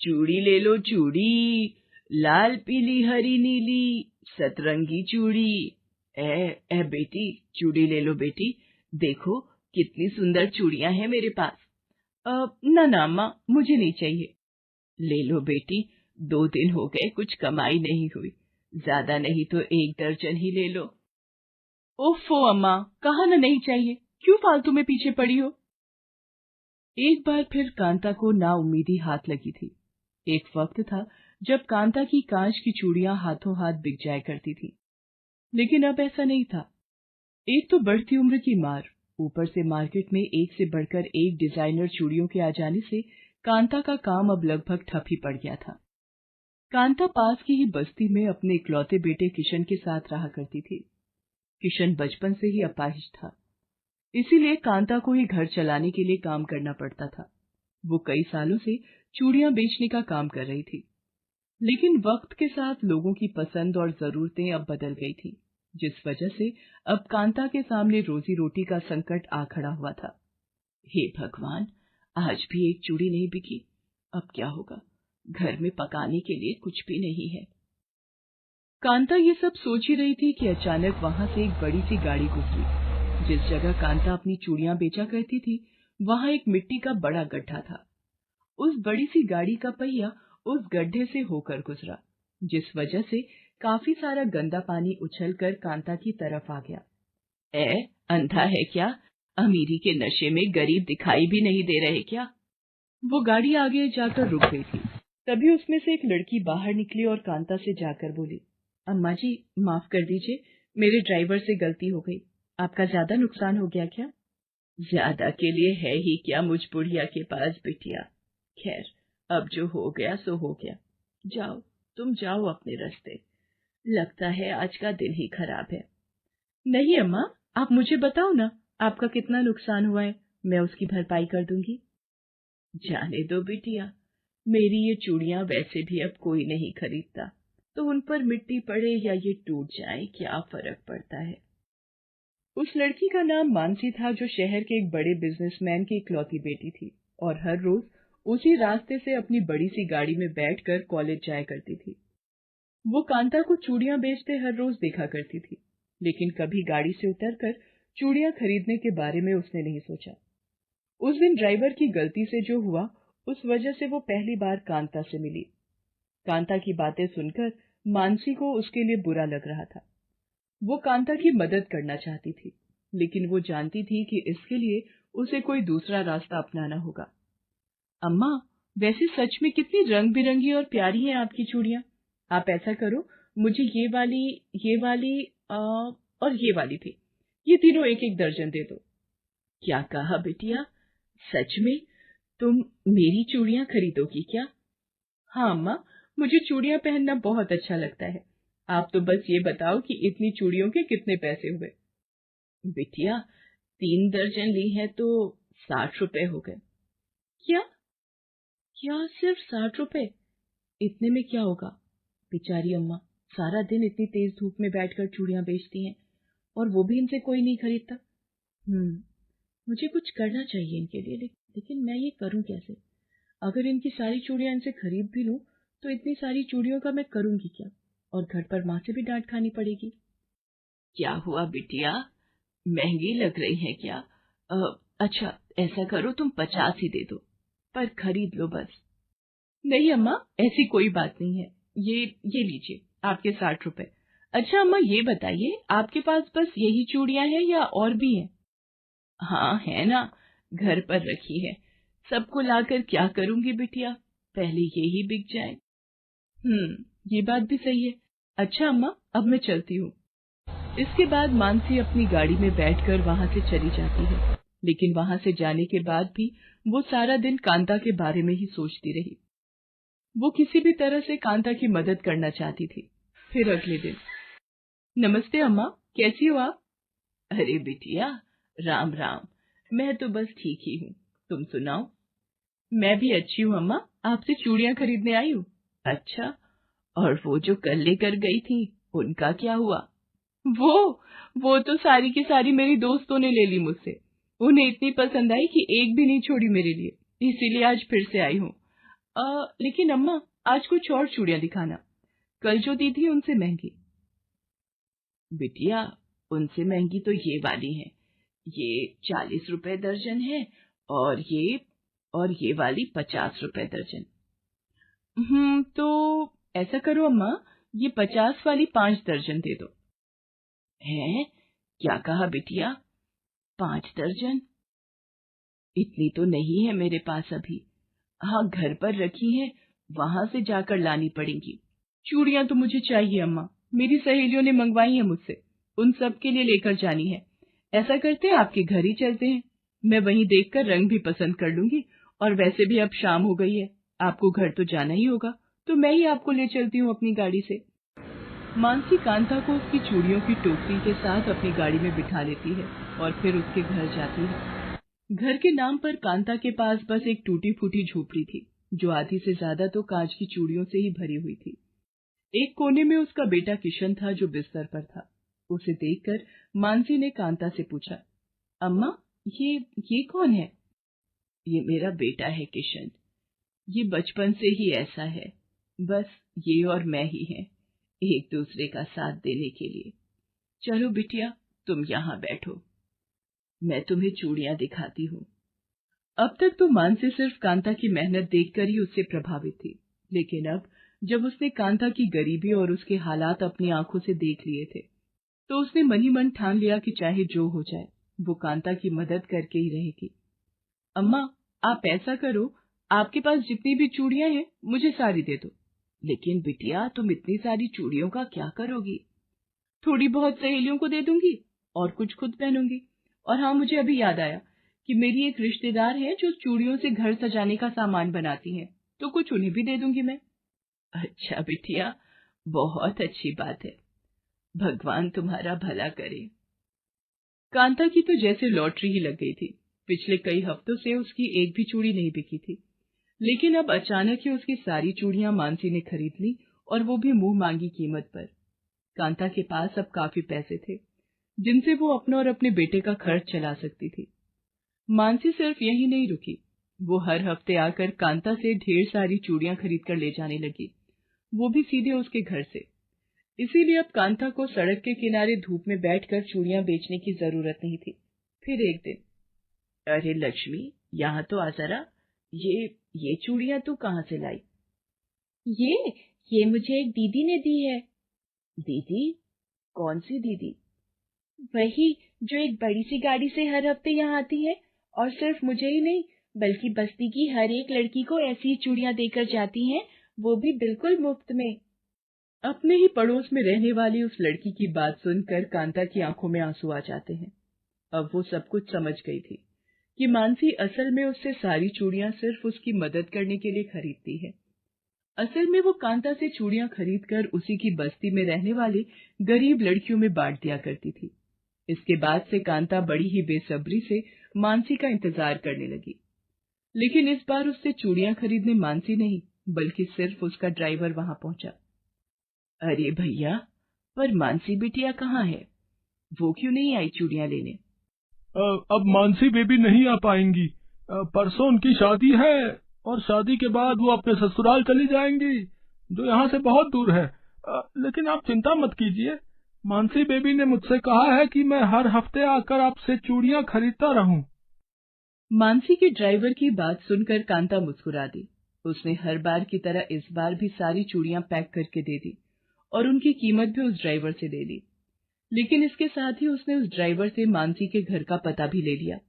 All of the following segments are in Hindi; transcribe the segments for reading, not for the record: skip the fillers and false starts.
चूड़ी ले लो चूड़ी, लाल पीली हरी नीली सतरंगी चूड़ी। ए बेटी, चूड़ी ले लो बेटी, देखो कितनी सुंदर चूड़ियां हैं मेरे पास। ना ना अम्मा, मुझे नहीं चाहिए। ले लो बेटी, 2 दिन हो गए कुछ कमाई नहीं हुई, ज्यादा नहीं तो 1 दर्जन ही ले लो। ओफो अम्मा, कहा ना नहीं चाहिए, क्यों फालतू में पीछे पड़ी हो। एक बार फिर कांता को नाउम्मीदी हाथ लगी थी। एक वक्त था जब कांता की कांच की चूड़ियां हाथों हाथ बिक जाया करती थी, लेकिन अब ऐसा नहीं था। एक तो बढ़ती उम्र की मार, ऊपर से मार्केट में एक से बढ़कर एक डिजाइनर चूड़ियों के आ जाने से कांता का काम अब लगभग ठप ही पड़ गया था। कांता पास की ही बस्ती में अपने इकलौते बेटे किशन के साथ रहा करती थी। किशन बचपन से ही अपाहिज था, इसीलिए कांता को ही घर चलाने के लिए काम करना पड़ता था। वो कई सालों से चूड़ियां बेचने का काम कर रही थी, लेकिन वक्त के साथ लोगों की पसंद और जरूरतें अब बदल गई थी, जिस वजह से अब कांता के सामने रोजी रोटी का संकट आ खड़ा हुआ था। हे भगवान, आज भी एक चूड़ी नहीं बिकी, अब क्या होगा, घर में पकाने के लिए कुछ भी नहीं है। कांता ये सब सोच ही रही थी कि अचानक वहां से एक बड़ी सी गाड़ी गुजरी। जिस जगह कांता अपनी चूड़ियां बेचा करती थी, वहां एक मिट्टी का बड़ा गड्ढा था। उस बड़ी सी गाड़ी का पहिया उस गड्ढे से होकर गुजरा, जिस वजह से काफी सारा गंदा पानी उछलकर कांता की तरफ आ गया। अंधा है क्या? अमीरी के नशे में गरीब दिखाई भी नहीं दे रहे क्या? वो गाड़ी आगे जाकर रुक गई थी। तभी उसमें से एक लड़की बाहर निकली और कांता से जाकर बोली, अम्मा जी, माफ कर दीजिए, मेरे ड्राइवर से गलती हो गई। आपका ज्यादा नुकसान हो गया क्या? ज्यादा के लिए है ही क्या मुझ बुढ़िया के पास बिटिया। खैर, अब जो हो गया सो हो गया। जाओ, तुम जाओ अपने रास्ते। लगता है आज का दिन ही खराब है। नहीं अम्मा, आप मुझे बताओ ना, आपका कितना नुकसान हुआ है, मैं उसकी भरपाई कर दूंगी। जाने दो बिटिया, मेरी ये चूड़ियां वैसे भी अब कोई नहीं खरीदता, तो उन पर मिट्टी पड़े या ये टूट जाए क्या फर्क पड़ता है। उस लड़की का नाम मानसी था, जो शहर के एक बड़े बिजनेसमैन की इकलौती बेटी थी और हर रोज उसी रास्ते से अपनी बड़ी सी गाड़ी में बैठकर कॉलेज जाया करती थी। वो कांता को चूड़ियां बेचते हर रोज देखा करती थी, लेकिन कभी गाड़ी से उतरकर चूड़ियां खरीदने के बारे में उसने नहीं सोचा। उस दिन ड्राइवर की गलती से जो हुआ, उस वजह से वो पहली बार कांता से मिली। कांता की बातें सुनकर मानसी को उसके लिए बुरा लग रहा था। वो कांता की मदद करना चाहती थी, लेकिन वो जानती थी कि इसके लिए उसे कोई दूसरा रास्ता अपनाना होगा। अम्मा, वैसे सच में कितनी रंग बिरंगी और प्यारी हैं आपकी चूड़ियां। आप ऐसा करो, मुझे ये वाली और ये वाली भी, ये तीनों 1-1 दर्जन दे दो। क्या कहा बिटिया? सच में तुम मेरी चूड़ियां खरीदोगी क्या? हाँ अम्मा, मुझे चूड़ियां पहनना बहुत अच्छा लगता है। आप तो बस ये बताओ कि इतनी चूड़ियों के कितने पैसे हुए। बिटिया, 3 दर्जन ली है तो 60 रुपए हो गए। क्या क्या सिर्फ 60 रुपए? इतने में क्या होगा? बेचारी अम्मा सारा दिन इतनी तेज धूप में बैठकर चूड़ियां बेचती हैं, और वो भी इनसे कोई नहीं खरीदता। मुझे कुछ करना चाहिए इनके लिए, लेकिन मैं ये करूं कैसे? अगर इनकी सारी चूड़ियां इनसे खरीद भी लूं, तो इतनी सारी चूड़ियों का मैं करूंगी क्या? और घर पर माँ से भी डांट खानी पड़ेगी। क्या हुआ बिटिया, महंगी लग रही है क्या? अच्छा, ऐसा करो तुम 50 ही दे दो, पर खरीद लो बस। नहीं अम्मा, ऐसी कोई बात नहीं है। ये लीजिए आपके 60 रुपए। अच्छा अम्मा, ये बताइए, आपके पास बस यही चूड़ियां हैं या और भी हैं? हाँ है ना, घर पर रखी है। सबको लाकर क्या करूंगी बिटिया, पहले ये ही बिक जाए। ये बात भी सही है। अच्छा अम्मा, अब मैं चलती हूँ। इसके बाद मानसी अपनी गाड़ी में बैठकर वहां से चली जाती है, लेकिन वहां से जाने के बाद भी वो सारा दिन कांता के बारे में ही सोचती रही। वो किसी भी तरह से कांता की मदद करना चाहती थी। फिर अगले दिन, नमस्ते अम्मा, कैसी हो आप? अरे बिटिया, राम राम, मैं तो बस ठीक ही हूँ, तुम सुनाओ? मैं भी अच्छी हूँ अम्मा, आपसे चूड़ियां खरीदने आई हूँ। अच्छा, और वो जो कल लेकर गई थी, उनका क्या हुआ? वो तो सारी की सारी मेरी दोस्तों ने ले ली मुझसे। उन्हें इतनी पसंद आई कि एक भी नहीं छोड़ी मेरे लिए, इसीलिए आज फिर से आई हूँ। लेकिन अम्मा, आज कुछ और चूड़ियां दिखाना, कल जो दी थी उनसे महंगी। बिटिया, उनसे महंगी तो ये वाली है, ये 40 रुपए दर्जन है, और ये वाली 50 रुपए दर्जन। तो ऐसा करो अम्मा, ये 50 वाली 5 दर्जन दे दो। है? क्या कहा बिटिया? 5 दर्जन? इतनी तो नहीं है मेरे पास अभी। हाँ, घर पर रखी है, वहां से जाकर लानी पड़ेंगी। चूड़ियां तो मुझे चाहिए अम्मा, मेरी सहेलियों ने मंगवाई है मुझसे, उन सब के लिए लेकर जानी है। ऐसा करते हैं, आपके घर ही चलते हैं, मैं वहीं देखकर रंग भी पसंद कर लूंगी, और वैसे भी अब शाम हो गई है, आपको घर तो जाना ही होगा, तो मैं ही आपको ले चलती हूँ अपनी गाड़ी से। मानसी कांता को उसकी चूड़ियों की टोकरी के साथ अपनी गाड़ी में बिठा लेती है और फिर उसके घर जाती है। घर के नाम पर कांता के पास बस एक टूटी फूटी झोपड़ी थी, जो आधी से ज्यादा तो कांच की चूड़ियों से ही भरी हुई थी। एक कोने में उसका बेटा किशन था, जो बिस्तर पर था। उसे देखकर मानसी ने कांता से पूछा, अम्मा, ये कौन है? ये मेरा बेटा है किशन, ये बचपन से ही ऐसा है, बस ये और मैं ही हैं, एक दूसरे का साथ देने के लिए। चलो बिटिया, तुम यहाँ बैठो, मैं तुम्हें चूड़ियां दिखाती हूँ। अब तक तो मानसी सिर्फ कांता की मेहनत देखकर ही उससे प्रभावित थी, लेकिन अब जब उसने कांता की गरीबी और उसके हालात अपनी आंखों से देख लिए थे, तो उसने मन ही मन ठान लिया कि चाहे जो हो जाए, वो कांता की मदद करके ही रहेगी। अम्मा, आप ऐसा करो, आपके पास जितनी भी चूड़ियां हैं, मुझे सारी दे दो। लेकिन बिटिया, तुम इतनी सारी चूड़ियों का क्या करोगी? थोड़ी बहुत सहेलियों को दे दूंगी और कुछ खुद पहनूंगी। और हाँ, मुझे अभी याद आया कि मेरी एक रिश्तेदार है जो चूड़ियों से घर सजाने का सामान बनाती है, तो कुछ उन्हें भी दे दूंगी मैं। अच्छा बिटिया, बहुत अच्छी बात है, भगवान तुम्हारा भला करे। कांता की तो जैसे लॉटरी ही लग गई थी। पिछले कई हफ्तों से उसकी एक भी चूड़ी नहीं बिकी थी, लेकिन अब अचानक ही उसकी सारी चूड़ियां मानसी ने खरीद ली, और वो भी मुंह मांगी कीमत पर। कांता के पास अब काफी पैसे थे, जिनसे वो अपना और अपने बेटे का खर्च चला सकती थी। मानसी सिर्फ यही नहीं रुकी, वो हर हफ्ते आकर कांता से ढेर सारी चूड़ियां खरीद कर ले जाने लगी, वो भी सीधे उसके घर से। इसीलिए अब कांता को सड़क के किनारे धूप में बैठकर चूड़ियां बेचने की जरूरत नहीं थी। फिर एक दिन, अरे लक्ष्मी, यहाँ तो आ जरा, ये चूड़ियां तू कहाँ से लाई? ये मुझे एक दीदी ने दी है। दीदी? कौन सी दीदी? वही जो एक बड़ी सी गाड़ी से हर हफ्ते यहाँ आती है, और सिर्फ मुझे ही नहीं, बल्कि बस्ती की हर एक लड़की को ऐसी ही चूड़ियां देकर जाती हैं, वो भी बिल्कुल मुफ्त में। अपने ही पड़ोस में रहने वाली उस लड़की की बात सुनकर कांता की आंखों में आंसू आ जाते हैं। अब वो सब कुछ समझ गई थी कि मानसी असल में उससे सारी चूड़ियां सिर्फ उसकी मदद करने के लिए खरीदती है। असल में वो कांता से चूड़ियां खरीदकर उसी की बस्ती में रहने वाली गरीब लड़कियों में बांट दिया करती थी। इसके बाद से कांता बड़ी ही बेसब्री से मानसी का इंतजार करने लगी, लेकिन इस बार उससे चूड़ियां खरीदने मानसी नहीं, बल्कि सिर्फ उसका ड्राइवर वहां पहुंचा। अरे भैया, पर मानसी बिटिया कहाँ है? वो क्यों नहीं आई चूड़ियां लेने? अब मानसी बेबी नहीं आ पाएंगी। परसों उनकी शादी है, और शादी के बाद वो अपने ससुराल चली जाएंगी, जो यहाँ से बहुत दूर है। लेकिन आप चिंता मत कीजिए, मानसी बेबी ने मुझसे कहा है कि मैं हर हफ्ते आकर आपसे चूड़ियां खरीदता रहूं। मानसी के ड्राइवर की बात सुनकर कांता मुस्कुरा दी। उसने हर बार की तरह इस बार भी सारी चूड़ियां पैक करके दे दी, और उनकी कीमत भी उस ड्राइवर से ले ली। लेकिन इसके साथ ही उसने उस ड्राइवर से मानसी के घर का पता भी ले लिया,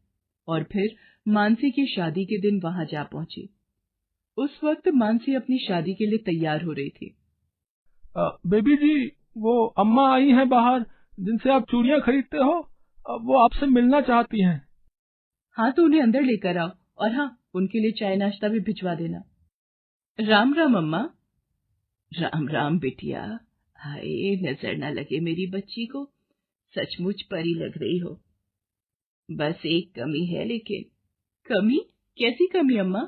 और फिर मानसी की शादी के दिन वहां जा पहुंची। उस वक्त मानसी अपनी शादी के लिए तैयार हो रही थी। बेबी जी, वो अम्मा आई हैं बाहर, जिनसे आप चूड़ियां खरीदते हो, वो आपसे मिलना चाहती हैं। हाँ, तो उन्हें अंदर लेकर आओ, और हाँ, उनके लिए चाय नाश्ता भी भिजवा देना। राम राम अम्मा। राम राम बिटिया। हाय, नजर न लगे मेरी बच्ची को, सचमुच परी लग रही हो। बस एक कमी है, लेकिन। कमी? कैसी कमी अम्मा?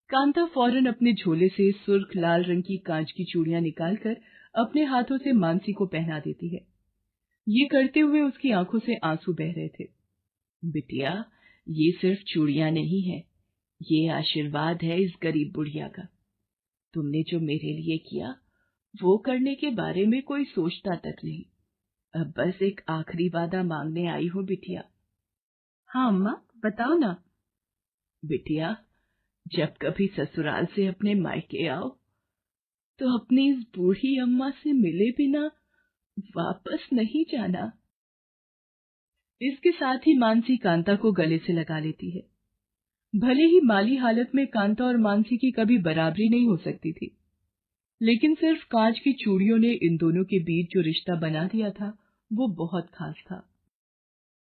कांता फौरन अपने झोले से सुर्ख लाल रंग की कांच की चूड़ियां निकालकर अपने हाथों से मानसी को पहना देती है। ये करते हुए उसकी आंखों से आंसू बह रहे थे। बिटिया, ये सिर्फ चूड़ियां नहीं है, ये आशीर्वाद है इस गरीब बुढ़िया का। तुमने जो मेरे लिए किया वो करने के बारे में कोई सोचता तक नहीं। अब बस एक आखिरी वादा मांगने आई हूँ बिटिया। हाँ अम्मा, बताओ ना। बिटिया, जब कभी ससुराल से अपने मायके आओ तो अपनी इस बूढ़ी अम्मा से मिले बिना वापस नहीं जाना। इसके साथ ही मानसी कांता को गले से लगा लेती है। भले ही माली हालत में कांता और मानसी की कभी बराबरी नहीं हो सकती थी, लेकिन सिर्फ कांच की चूड़ियों ने इन दोनों के बीच जो रिश्ता बना दिया था वो बहुत खास था।